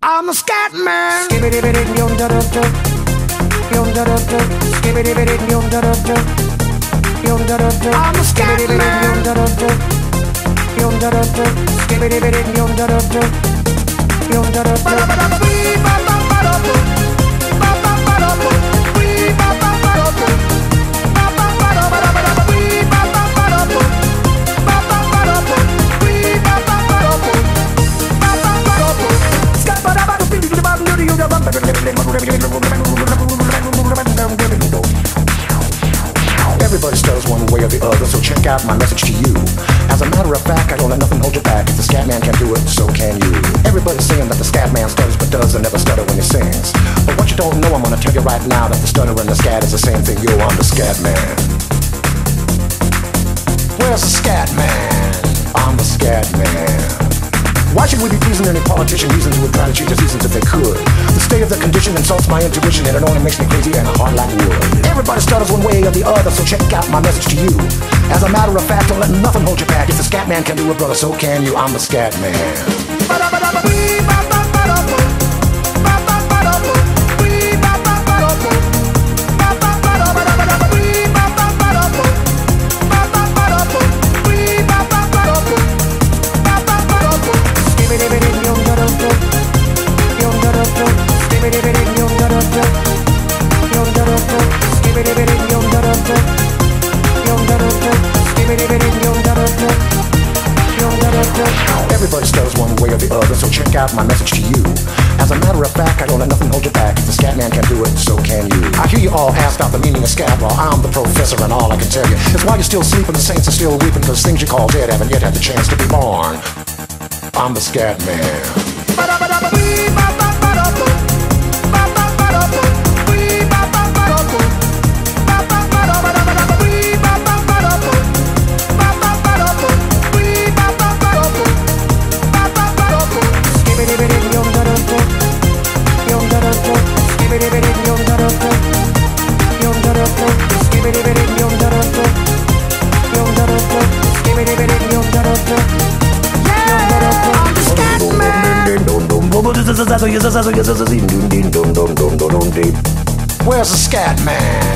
I'm a scat man. I'm a scat Everybody stutters one way or the other, so check out my message to you. As a matter of fact, I don't let nothing hold you back. If the scat man can do it, so can you. Everybody's saying that the scat man stutters but doesn't never stutter when he sings. But what you don't know, I'm gonna tell you right now, that the stutter and the scat is the same thing. Yo, I'm the scat man. Where's the scat man? I'm the scat man. Why should we be pleasing any politician? Reasons who would try to cheat the seasons if they could. The state of the condition insults my intuition, and it only makes me crazy and hard like wood. Everybody stutters one way or the other, so check out my message to you. As a matter of fact, don't let nothing hold you back. If the scat man can do it, brother, so can you. I'm the scat man. Everybody stutters one way or the other, so check out my message to you. As a matter of fact, I don't let nothing hold you back. If the scat man can do it, so can you. I hear you all ask about the meaning of scat. Well, I'm the professor, and all I can tell you is while you're still sleeping, the saints are still weeping, because things you call dead haven't yet had the chance to be born. I'm the scat man. Where's the scat man?